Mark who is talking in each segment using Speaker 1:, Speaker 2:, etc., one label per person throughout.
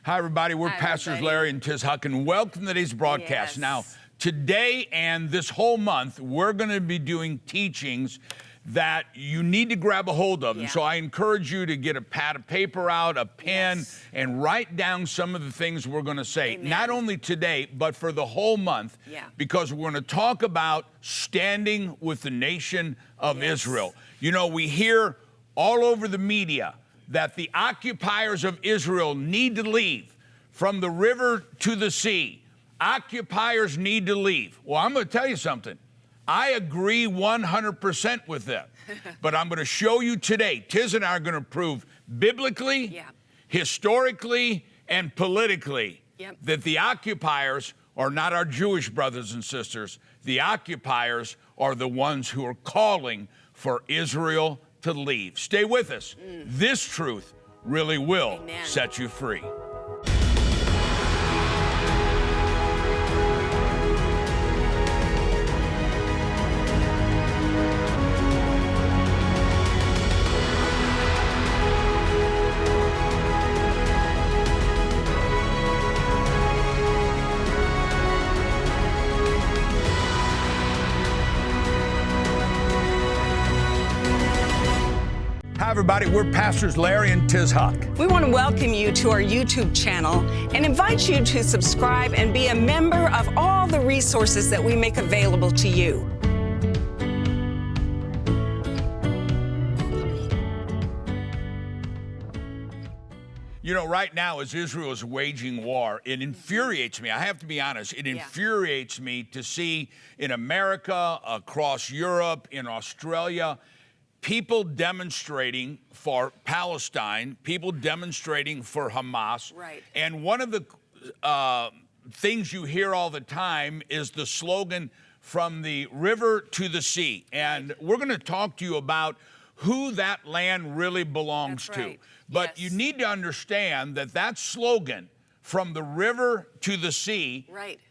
Speaker 1: Hi, everybody. We're
Speaker 2: Hi,
Speaker 1: Pastors
Speaker 2: everybody.
Speaker 1: Larry and Huch, and welcome to today's broadcast.
Speaker 2: Yes.
Speaker 1: Now, today and this whole month, we're going to be doing teachings that you need to grab a hold of. And so I encourage you to get a pad of paper out, a pen, and write down some of the things we're going to say, not only today, but for the whole month, because we're going to talk about standing with the nation of Israel. You know, we hear all over the media that the occupiers of Israel need to leave from the river to the sea. Occupiers need to leave. Well, I'm going to tell you something. I agree 100% with them. But I'm going to show you today, Tiz and I are going to prove biblically, historically, and politically that the occupiers are not our Jewish brothers and sisters. The occupiers are the ones who are calling for Israel to leave. Stay with us. This truth really will set you free. Hi, everybody. We're Pastors Larry and Huch.
Speaker 2: We want to welcome you to our YouTube channel and invite you to subscribe and be a member of all the resources that we make available to you.
Speaker 1: You know, right now, as Israel is waging war, it infuriates me. I have to be honest. It infuriates me to see in America, across Europe, in Australia, people demonstrating for Palestine, people demonstrating for Hamas. And one of the things you hear all the time is the slogan, from the river to the sea. And we're going to talk to you about who that land really belongs to. But you need to understand that that slogan, from the river to the sea,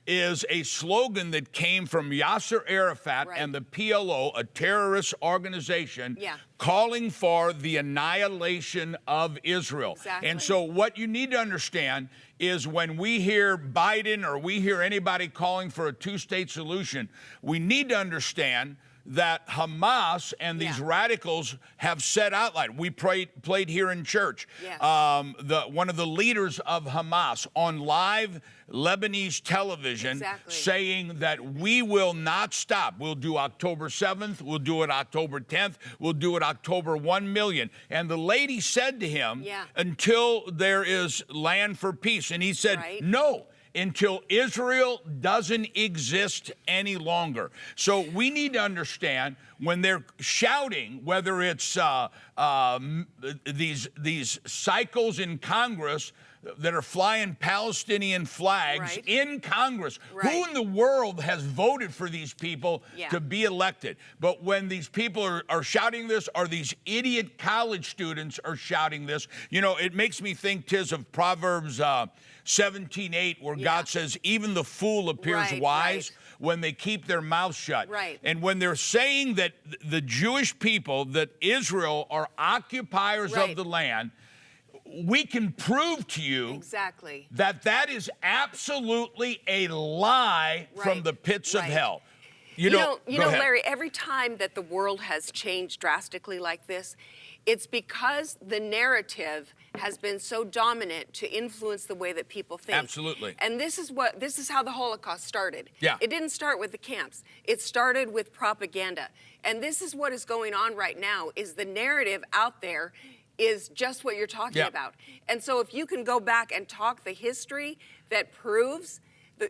Speaker 1: is a slogan that came from Yasser Arafat and the PLO, a terrorist organization, calling for the annihilation of Israel. And so what you need to understand is when we hear Biden or we hear anybody calling for a two-state solution, we need to understand that Hamas and these radicals have set out like we played here in church. One of the leaders of Hamas on live Lebanese television saying that we will not stop. We'll do October 7th. We'll do it October 10th. We'll do it October 1 million. And the lady said to him, until there is land for peace. And he said, no, until Israel doesn't exist any longer. So we need to understand when they're shouting, whether it's these cycles in Congress that are flying Palestinian flags in Congress. Who in the world has voted for these people to be elected? But when these people are shouting this, or these idiot college students are shouting this, you know, it makes me think, Tiz, of Proverbs 17:8, where God says, even the fool appears wise when they keep their mouth shut. And when they're saying that the Jewish people, that Israel are occupiers of the land, we can prove to you that that is absolutely a lie from the pits of hell. You know,
Speaker 3: Larry, every time that the world has changed drastically like this, it's because the narrative has been so dominant to influence the way that people think.
Speaker 1: Absolutely.
Speaker 3: And this is how the Holocaust started. It didn't start with the camps. It started with propaganda. And this is what is going on right now, is the narrative out there is just what you're talking about. And so if you can go back and talk the history that proves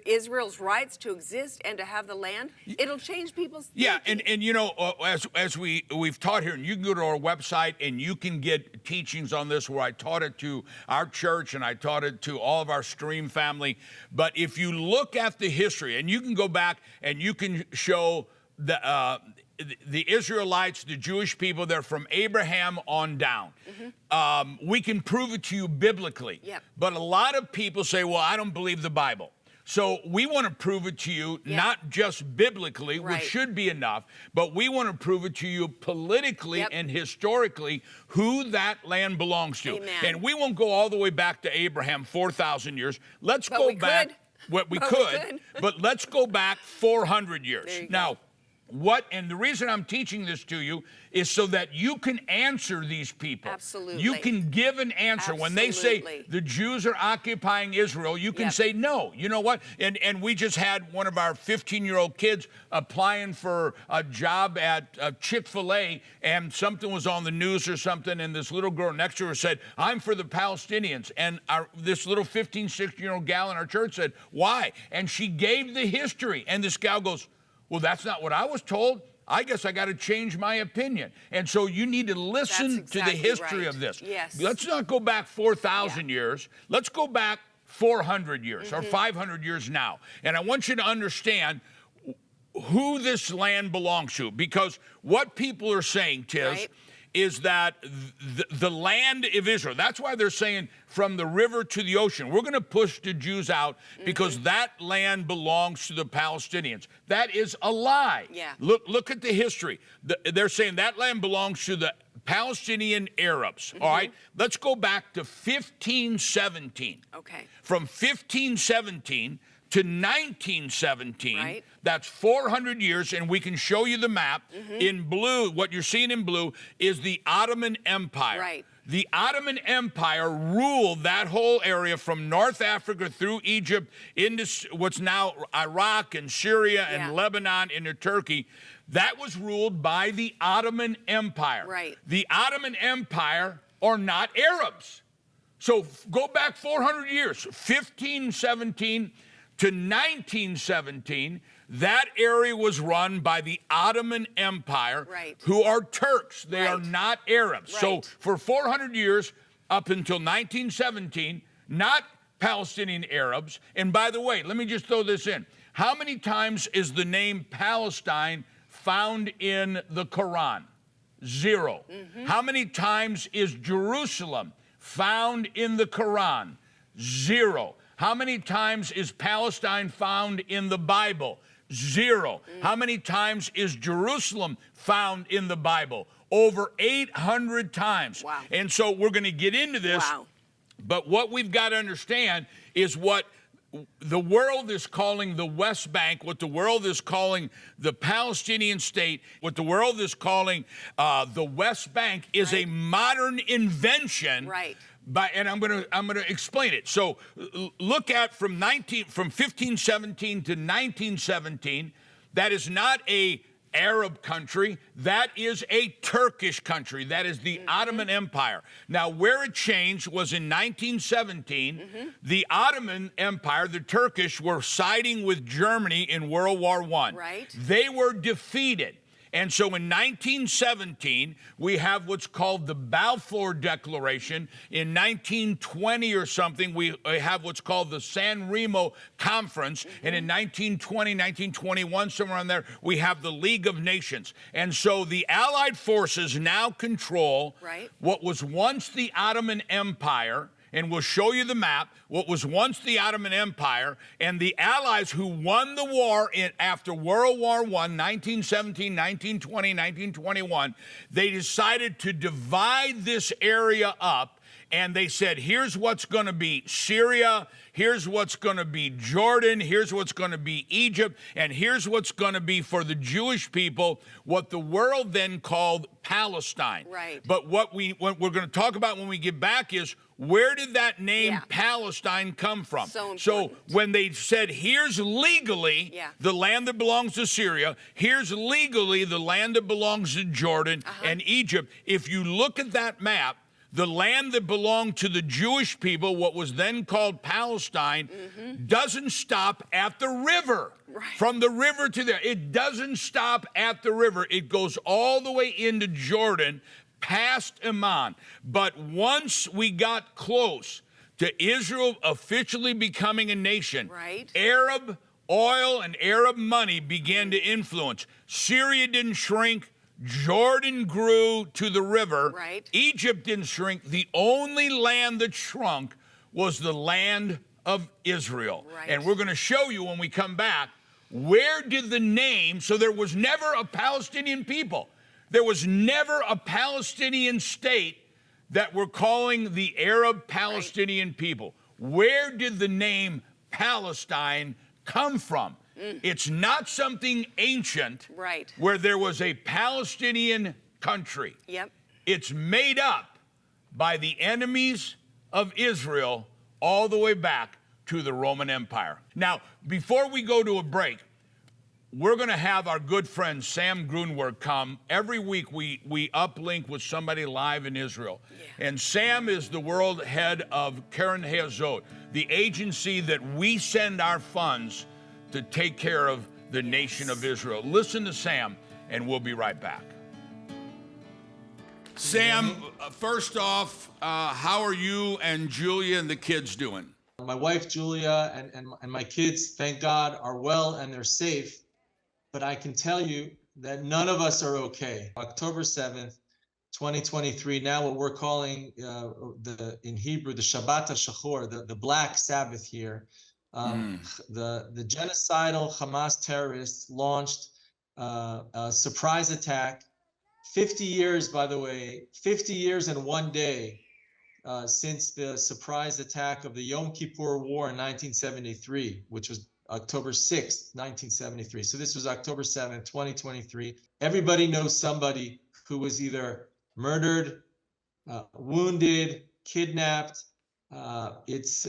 Speaker 3: Israel's rights to exist and to have the land, it'll change people's thinking.
Speaker 1: And you know, as we've taught here, and you can go to our website and you can get teachings on this, where I taught it to our church and I taught it to all of our stream family. But if you look at the history, and you can go back and you can show the Israelites, the Jewish people, they're from Abraham on down. We can prove it to you biblically. But a lot of people say, well, I don't believe the Bible. So we want to prove it to you, not just biblically, which should be enough, but we want to prove it to you politically and historically who that land belongs to.
Speaker 3: Amen.
Speaker 1: And we won't go all the way back to Abraham, 4,000 years. Let's go back. What we could, but let's go back 400 years. Now, and the reason I'm teaching this to you is so that you can answer these people.
Speaker 3: Absolutely.
Speaker 1: You can give an answer. When they say the Jews are occupying Israel, you can say, no, you know what? And we just had one of our 15-year-old kids applying for a job at Chick-fil-A, and something was on the news or something, and this little girl next to her said, I'm for the Palestinians. And this little 15, 16-year-old gal in our church said, why? And she gave the history. And this gal goes, well, that's not what I was told. I guess I got to change my opinion. And so you need to listen to the history of this.
Speaker 3: Yes.
Speaker 1: Let's not go back 4,000 years. Let's go back 400 years or 500 years now. And I want you to understand who this land belongs to, because what people are saying, Tiz, is that the land of Israel, that's why they're saying from the river to the ocean, we're going to push the Jews out because that land belongs to the Palestinians. That is a lie.
Speaker 3: Yeah.
Speaker 1: Look at the history. They're saying that land belongs to the Palestinian Arabs. All right, let's go back to 1517.
Speaker 3: Okay.
Speaker 1: From 1517 to 1917,
Speaker 3: right.
Speaker 1: That's 400 years, and we can show you the map. In blue, what you're seeing in blue is the Ottoman Empire.
Speaker 3: Right.
Speaker 1: The Ottoman Empire ruled that whole area from North Africa through Egypt into what's now Iraq and Syria and Lebanon into Turkey. That was ruled by the Ottoman Empire.
Speaker 3: Right.
Speaker 1: The Ottoman Empire are not Arabs. So go back 400 years, 1517 to 1917, that area was run by the Ottoman Empire, who are Turks. They are not Arabs. So for 400 years, up until 1917, not Palestinian Arabs. And by the way, let me just throw this in. How many times is the name Palestine found in the Quran? 0. How many times is Jerusalem found in the Quran? 0. How many times is Palestine found in the Bible? 0. How many times is Jerusalem found in the Bible? Over 800 times.
Speaker 3: Wow.
Speaker 1: And so we're going to get into this.
Speaker 3: Wow.
Speaker 1: But what we've got to understand is what the world is calling the West Bank, what the world is calling the Palestinian state, what the world is calling the West Bank is a modern invention.
Speaker 3: Right.
Speaker 1: And I'm gonna explain it. So look at from 1517 to 1917. That is not a Arab country. That is a Turkish country. That is the Ottoman Empire. Now, where it changed was in 1917. The Ottoman Empire, the Turkish, were siding with Germany in World War I.
Speaker 3: Right.
Speaker 1: They were defeated. And so in 1917, we have what's called the Balfour Declaration. In 1920 or something, we have what's called the San Remo Conference. And in 1920, 1921, somewhere on there, we have the League of Nations. And so the Allied forces now control what was once the Ottoman Empire. And we'll show you the map, what was once the Ottoman Empire, and the Allies who won the war after World War I, 1917, 1920, 1921, they decided to divide this area up, and they said, here's what's going to be Syria, here's what's going to be Jordan, here's what's going to be Egypt, and here's what's going to be for the Jewish people, what the world then called Palestine.
Speaker 3: Right.
Speaker 1: But what we're going to talk about when we get back is, where did that name Palestine come from?
Speaker 3: So
Speaker 1: when they said, here's legally the land that belongs to Syria, here's legally the land that belongs to Jordan and Egypt, if you look at that map, the land that belonged to the Jewish people, what was then called Palestine, doesn't stop at the river.
Speaker 3: Right.
Speaker 1: From the river to there. It doesn't stop at the river. It goes all the way into Jordan, past Amman. But once we got close to Israel officially becoming a nation, Arab oil and Arab money began to influence. Syria didn't shrink. Jordan grew to the river. Egypt didn't shrink. The only land that shrunk was the land of Israel.
Speaker 3: Right.
Speaker 1: And we're going to show you when we come back, where did the name, so there was never a Palestinian people. There was never a Palestinian state that we're calling the Arab Palestinian people. Where did the name Palestine come from? It's not something ancient where there was a Palestinian country.
Speaker 3: Yep.
Speaker 1: It's made up by the enemies of Israel all the way back to the Roman Empire. Now, before we go to a break, we're going to have our good friend Sam Grunberg come. Every week we uplink with somebody live in Israel. Yeah. And Sam is the world head of Keren Hayazot, the agency that we send our funds to take care of the nation of Israel. Listen to Sam, and we'll be right back. Sam, first off, how are you and Julia and the kids doing?
Speaker 4: My wife, Julia, and my kids, thank God, are well and they're safe. But I can tell you that none of us are okay. October 7th, 2023, now what we're calling in Hebrew, the Shabbat HaShachor, the Black Sabbath here. The genocidal Hamas terrorists launched a surprise attack. 50 years, by the way, 50 years and one day since the surprise attack of the Yom Kippur War in 1973, which was October 6th, 1973. So this was October 7th, 2023. Everybody knows somebody who was either murdered, wounded, kidnapped. It's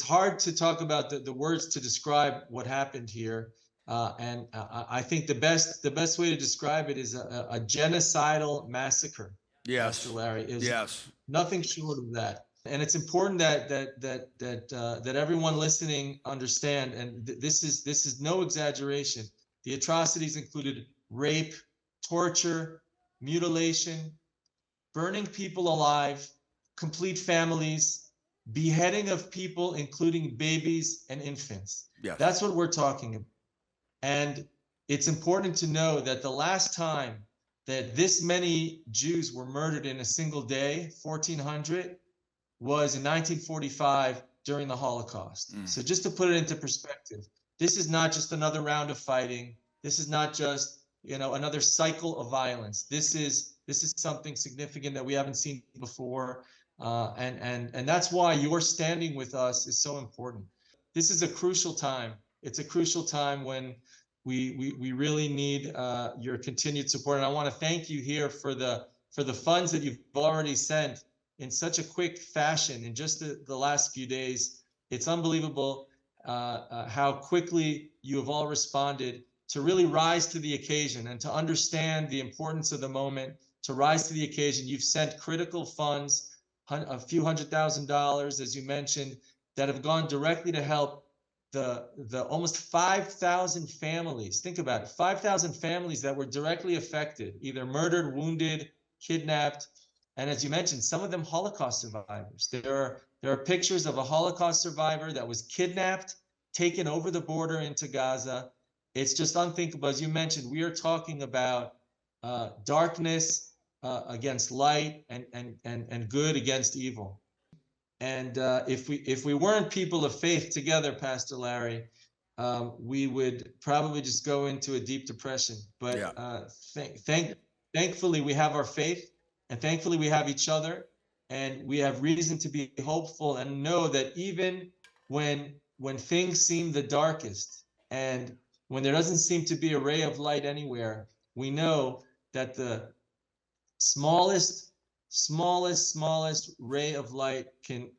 Speaker 4: hard to talk about the words to describe what happened here. And I think the best way to describe it is a genocidal massacre.
Speaker 1: Yes,
Speaker 4: Mr. Larry, is
Speaker 1: yes,
Speaker 4: nothing short of that. And it's important that everyone listening understand, and this is no exaggeration. The atrocities included rape, torture, mutilation, burning people alive, complete families, beheading of people, including babies and infants.
Speaker 1: Yes.
Speaker 4: That's what we're talking about. And it's important to know that the last time that this many Jews were murdered in a single day, 1,400, was in 1945 during the Holocaust. So just to put it into perspective, this is not just another round of fighting. This is not just, another cycle of violence. This is something significant that we haven't seen before. And that's why your standing with us is so important. This is a crucial time. It's a crucial time when we really need your continued support. And I want to thank you here for the funds that you've already sent in such a quick fashion in just the last few days. It's unbelievable how quickly you have all responded to really rise to the occasion and to understand the importance of the moment, to rise to the occasion. You've sent critical funds, a few $100,000, as you mentioned, that have gone directly to help the almost 5,000 families. Think about it, 5,000 families that were directly affected, either murdered, wounded, kidnapped. And as you mentioned, some of them Holocaust survivors. There are pictures of a Holocaust survivor that was kidnapped, taken over the border into Gaza. It's just unthinkable. As you mentioned, we are talking about darkness against light and good against evil. And if we weren't people of faith together, Pastor Larry, we would probably just go into a deep depression. But thankfully, we have our faith. And thankfully, we have each other, and we have reason to be hopeful and know that even when things seem the darkest and when there doesn't seem to be a ray of light anywhere, we know that the smallest ray of light can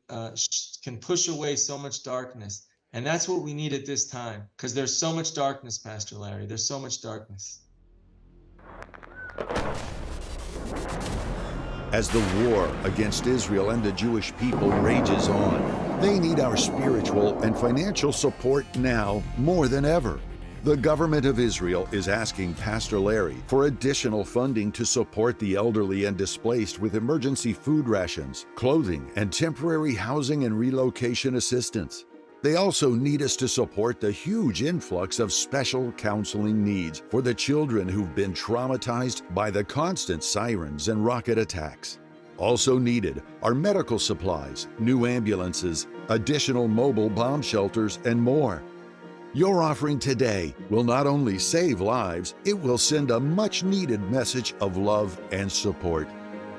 Speaker 4: push away so much darkness. And that's what we need at this time, because there's so much darkness, Pastor Larry. There's so much darkness.
Speaker 5: As the war against Israel and the Jewish people rages on, they need our spiritual and financial support now more than ever. The government of Israel is asking Pastor Larry for additional funding to support the elderly and displaced with emergency food rations, clothing, and temporary housing and relocation assistance. They also need us to support the huge influx of special counseling needs for the children who've been traumatized by the constant sirens and rocket attacks. Also needed are medical supplies, new ambulances, additional mobile bomb shelters, and more. Your offering today will not only save lives, it will send a much-needed message of love and support.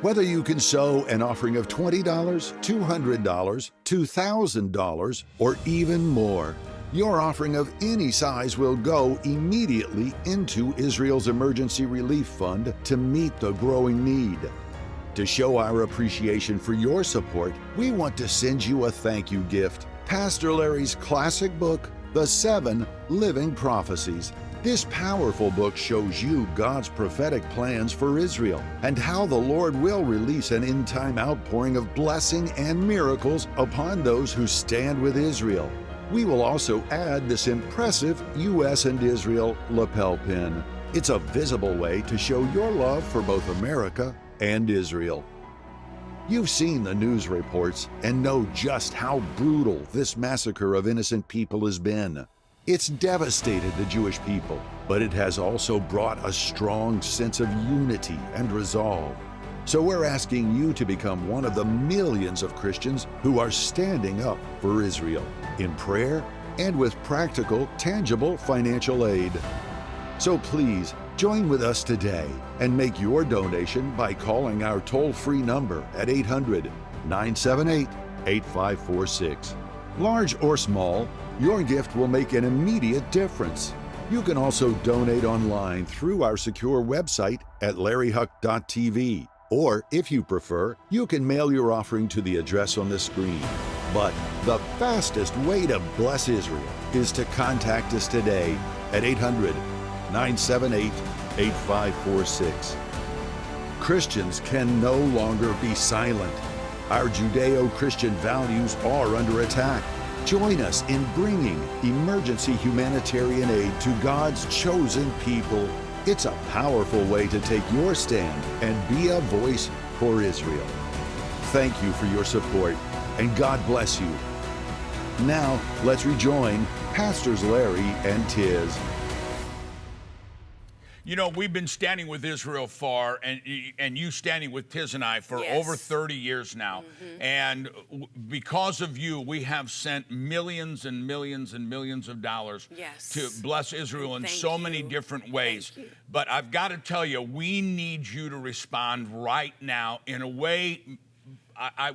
Speaker 5: Whether you can sow an offering of $20, $200, $2,000, or even more, your offering of any size will go immediately into Israel's Emergency Relief Fund to meet the growing need. To show our appreciation for your support, we want to send you a thank you gift. Pastor Larry's classic book, The 7 Living Prophecies. This powerful book shows you God's prophetic plans for Israel and how the Lord will release an end-time outpouring of blessing and miracles upon those who stand with Israel. We will also add this impressive U.S. and Israel lapel pin. It's a visible way to show your love for both America and Israel. You've seen the news reports and know just how brutal this massacre of innocent people has been. It's devastated the Jewish people, but it has also brought a strong sense of unity and resolve. So we're asking you to become one of the millions of Christians who are standing up for Israel in prayer and with practical, tangible financial aid. So please, join with us today and make your donation by calling our toll-free number at 800-978-8546. Large or small, your gift will make an immediate difference. You can also donate online through our secure website at larryhuch.tv. Or, if you prefer, you can mail your offering to the address on the screen. But the fastest way to bless Israel is to contact us today at 800-978-8546. Christians can no longer be silent. Our Judeo-Christian values are under attack. Join us in bringing emergency humanitarian aid to God's chosen people. It's a powerful way to take your stand and be a voice for Israel. Thank you for your support, and God bless you. Now, let's rejoin Pastors Larry and Tiz.
Speaker 1: You know, we've been standing with Israel for, and you standing with Tiz and I for over 30 years now. Mm-hmm. And because of you, we have sent millions and millions and millions of dollars to bless Israel in so many different ways. But I've got to tell you, we need you to respond right now in a way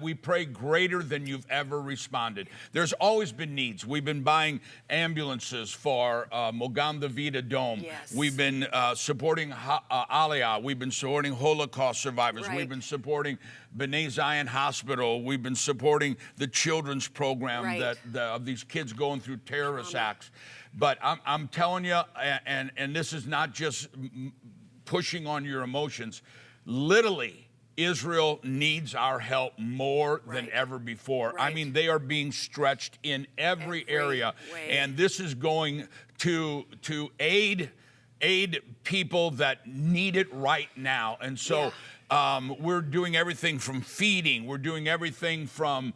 Speaker 1: we pray greater than you've ever responded. There's always been needs. We've been buying ambulances for Magen David Dome. Yes. We've been supporting Aliyah. We've been supporting Holocaust survivors. Right. We've been supporting B'nai Zion Hospital. We've been supporting the children's program of these kids going through terrorist acts. But I'm telling you, and this is not just pushing on your emotions, literally, Israel needs our help more than ever before. Right. I mean, they are being stretched in every area, and this is going to aid people that need it right now. And so we're doing everything from feeding, we're doing everything from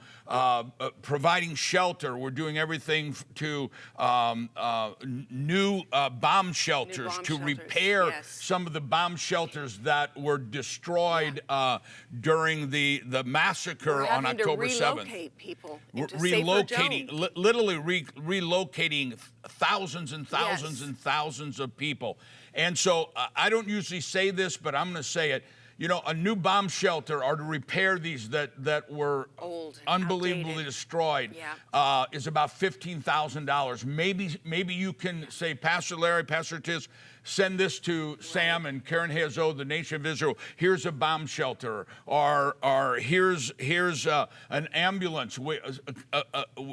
Speaker 1: providing shelter, we're doing everything to new bomb shelters, to repair some of the bomb shelters that were destroyed during the massacre on October 7th.
Speaker 3: Relocate people into relocating,
Speaker 1: literally relocating thousands and thousands and thousands of people. And so I don't usually say this, but I'm going to say it. You know, a new bomb shelter or to repair these that were old, unbelievably outdated, destroyed is about $15,000. Maybe you can say, Pastor Larry, Pastor Tiz, send this to Sam and Karen Hazo, the nation of Israel. Here's a bomb shelter, or here's an ambulance.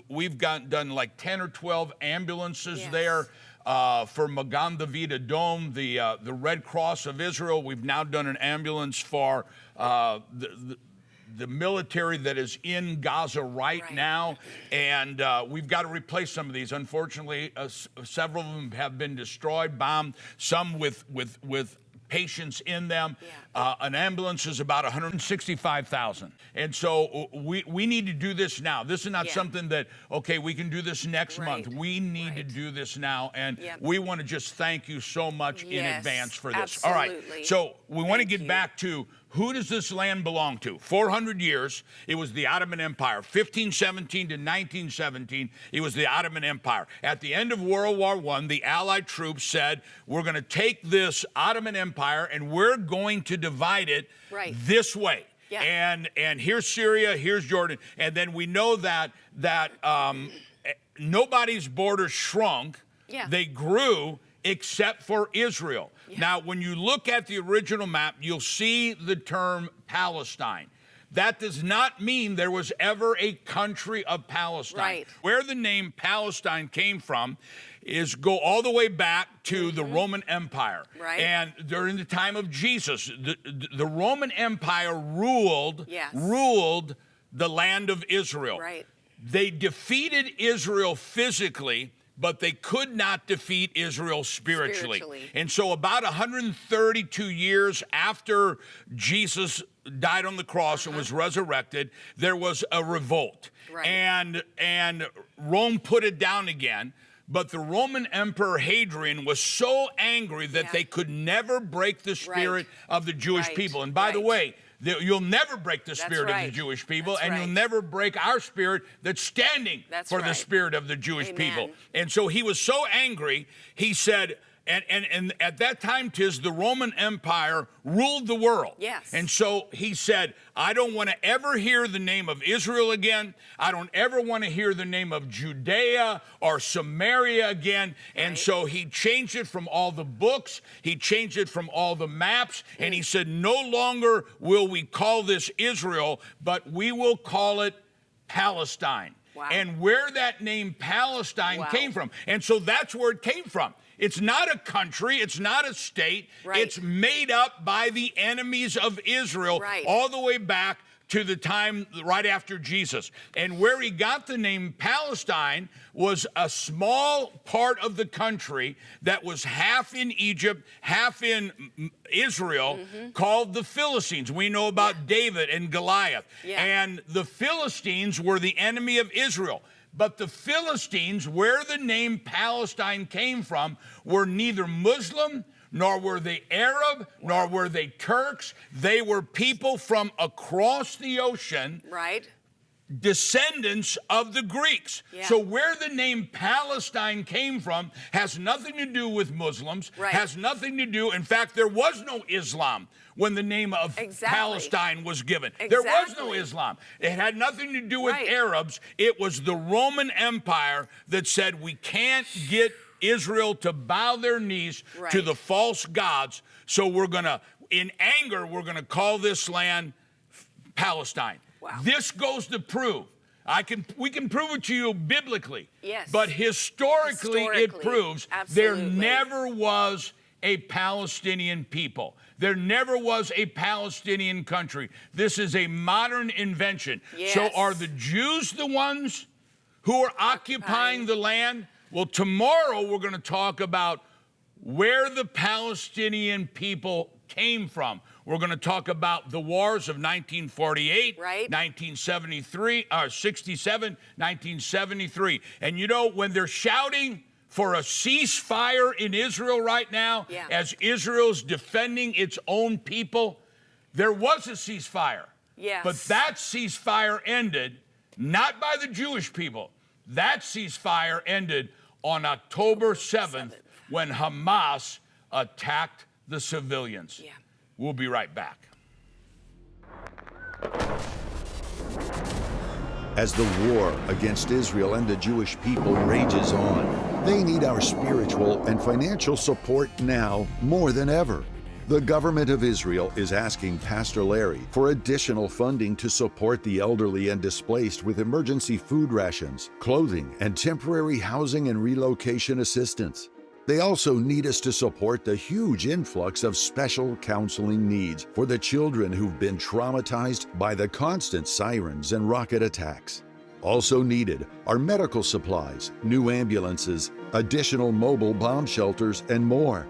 Speaker 1: We've done like 10 or 12 ambulances there. For Magen David Dome, the Red Cross of Israel. We've now done an ambulance for the military that is in Gaza right now, and we've got to replace some of these. Unfortunately, several of them have been destroyed, bombed, some with patients in them. An ambulance is about $165,000. And so we need to do this now. This is not something that, okay, we can do this next month. We need to do this now. And we want to just thank you so much in advance for this.
Speaker 3: Absolutely.
Speaker 1: All right. So we want to get back to who does this land belong to? 400 years, it was the Ottoman Empire. 1517 to 1917, it was the Ottoman Empire. At the end of World War I, the Allied troops said, we're going to take this Ottoman Empire and we're going to divide it this way. Yeah. And here's Syria, here's Jordan. And then we know that nobody's borders shrunk. Yeah. They grew except for Israel. Yeah. Now, when you look at the original map, you'll see the term Palestine. That does not mean there was ever a country of Palestine. Right. Where the name Palestine came from is go all the way back to the Roman Empire. Right. And during the time of Jesus, the Roman Empire ruled the land of Israel. Right. They defeated Israel physically, but they could not defeat Israel spiritually. And so about 132 years after Jesus died on the cross and was resurrected, there was a revolt. Right. And Rome put it down again. But the Roman Emperor Hadrian was so angry that they could never break the spirit of the Jewish people. And by the way, you'll never break the spirit of the Jewish people, and you'll never break our spirit that's standing for the spirit of the Jewish people. And so he was so angry, he said, and at that time, the Roman Empire ruled the world. Yes. And so he said, I don't want to ever hear the name of Israel again. I don't ever want to hear the name of Judea or Samaria again. And so he changed it from all the books. He changed it from all the maps. And he said, no longer will we call this Israel, but we will call it Palestine. Wow. And where that name Palestine came from. And so that's where it came from. It's not a country. It's not a state. Right. It's made up by the enemies of Israel all the way back to the time right after Jesus. And where he got the name Palestine was a small part of the country that was half in Egypt, half in Israel, called the Philistines. We know about David and Goliath. Yeah. And the Philistines were the enemy of Israel. But the Philistines, where the name Palestine came from, were neither Muslim, nor were they Arab, nor were they Turks. They were people from across the ocean, descendants of the Greeks. Yeah. So where the name Palestine came from has nothing to do with Muslims, has nothing to do, in fact, there was no Islam when the name of Palestine was given. There was no Islam. It had nothing to do with Arabs. It was the Roman Empire that said we can't get Israel to bow their knees to the false gods, so we're going to, in anger, we're going to call this land Palestine. Wow. This goes to prove. We can prove it to you biblically, but historically it proves there never was a Palestinian people. There never was a Palestinian country. This is a modern invention. Yes. So are the Jews the ones who are occupying the land? Well, tomorrow we're going to talk about where the Palestinian people came from. We're going to talk about the wars of 1948, 1973, 67, 1973. And you know, when they're shouting for a ceasefire in Israel right now, as Israel's defending its own people, there was a ceasefire. Yes. But that ceasefire ended not by the Jewish people. That ceasefire ended on October 7th when Hamas attacked the civilians. Yeah. We'll be right back.
Speaker 5: As the war against Israel and the Jewish people rages on, they need our spiritual and financial support now more than ever. The government of Israel is asking Pastor Larry for additional funding to support the elderly and displaced with emergency food rations, clothing, and temporary housing and relocation assistance. They also need us to support the huge influx of special counseling needs for the children who've been traumatized by the constant sirens and rocket attacks. Also needed are medical supplies, new ambulances, additional mobile bomb shelters, and more.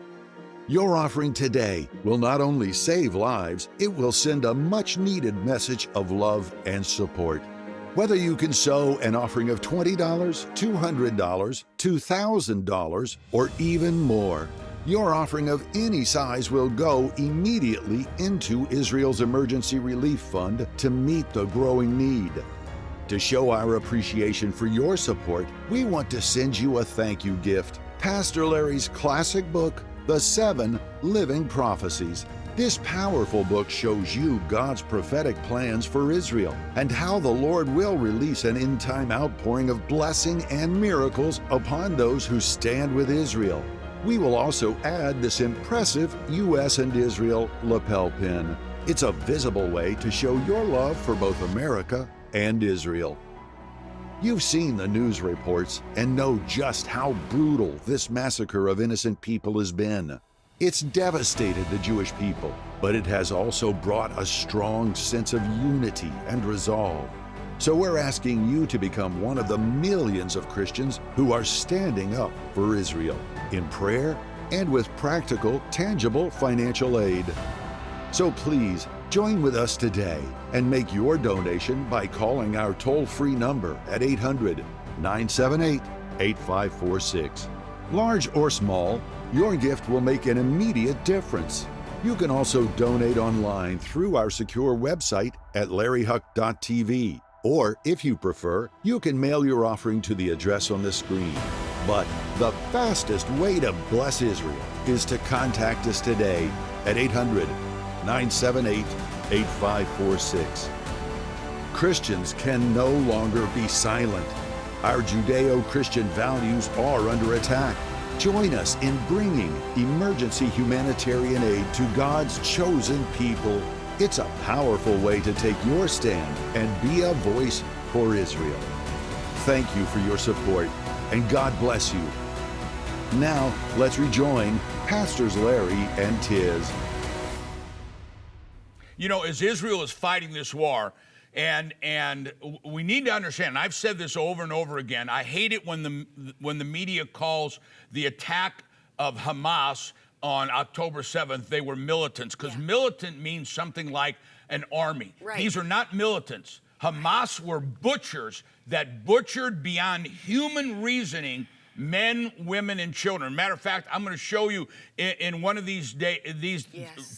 Speaker 5: Your offering today will not only save lives, it will send a much-needed message of love and support. Whether you can sow an offering of $20, $200, $2,000, or even more, Your offering of any size will go immediately into Israel's emergency relief fund to meet the growing need. To show our appreciation for your support, we want to send you a thank you gift. Pastor Larry's classic book, The 7 Living Prophecies. This powerful book shows you God's prophetic plans for Israel and how the Lord will release an end-time outpouring of blessing and miracles upon those who stand with Israel. We will also add this impressive U.S. and Israel lapel pin. It's a visible way to show your love for both America and Israel. You've seen the news reports and know just how brutal this massacre of innocent people has been. It's devastated the Jewish people, but it has also brought a strong sense of unity and resolve. So we're asking you to become one of the millions of Christians who are standing up for Israel in prayer and with practical, tangible financial aid. So please, join with us today and make your donation by calling our toll-free number at 800-978-8546. Large or small, your gift will make an immediate difference. You can also donate online through our secure website at larryhuch.tv. Or, if you prefer, you can mail your offering to the address on the screen. But the fastest way to bless Israel is to contact us today at 800-978-8546. Christians can no longer be silent. Our Judeo-Christian values are under attack. Join us in bringing emergency humanitarian aid to God's chosen people. It's a powerful way to take your stand and be a voice for Israel. Thank you for your support, and God bless you. Now, let's rejoin Pastors Larry and Tiz.
Speaker 1: You know, as Israel is fighting this war, and we need to understand, and I've said this over and over again, I hate it when the media calls the attack of Hamas on October 7th, they were militants, because militant means something like an army.
Speaker 3: Right.
Speaker 1: These are not militants. Hamas were butchers that butchered beyond human reasoning men, women, and children. Matter of fact, I'm going to show you in one of these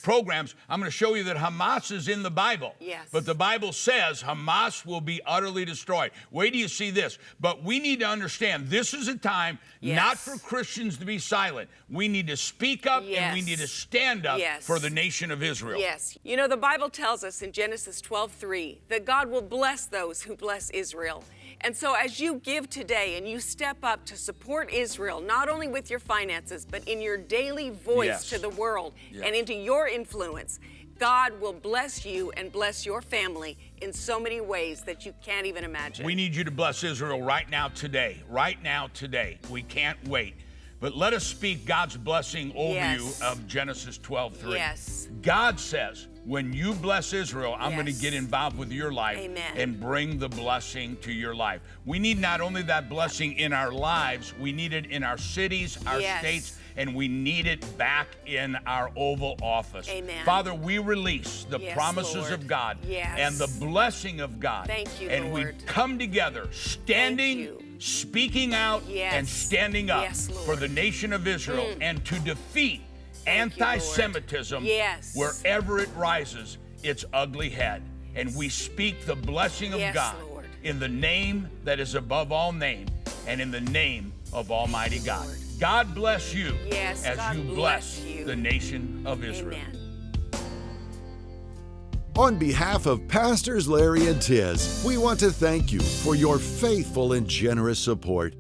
Speaker 1: programs, I'm going to show you that Hamas is in the Bible.
Speaker 3: Yes.
Speaker 1: But the Bible says Hamas will be utterly destroyed. Wait till you see this. But we need to understand this is a time not for Christians to be silent. We need to speak up and we need to stand up for the nation of Israel.
Speaker 3: Yes. You know, the Bible tells us in Genesis 12:3 that God will bless those who bless Israel. And so as you give today and you step up to support Israel, not only with your finances, but in your daily voice to the world and into your influence, God will bless you and bless your family in so many ways that you can't even imagine.
Speaker 1: We need you to bless Israel right now, today. Right now, today. We can't wait. But let us speak God's blessing over you of Genesis 12:3.
Speaker 3: Yes.
Speaker 1: God says, when you bless Israel, I'm going to get involved with your life and bring the blessing to your life. We need not only that blessing in our lives, we need it in our cities, our states, and we need it back in our Oval Office.
Speaker 3: Amen.
Speaker 1: Father, we release the promises of God and the blessing of God.
Speaker 3: Thank you,
Speaker 1: and
Speaker 3: Lord.
Speaker 1: we come together, standing, speaking out, and standing up for the nation of Israel and to defeat anti-Semitism wherever it rises its ugly head. And we speak the blessing of God in the name that is above all name and in the name of Almighty God. God bless you as you bless the nation of Israel.
Speaker 3: Amen.
Speaker 5: On behalf of Pastors Larry and Tiz, we want to thank you for your faithful and generous support.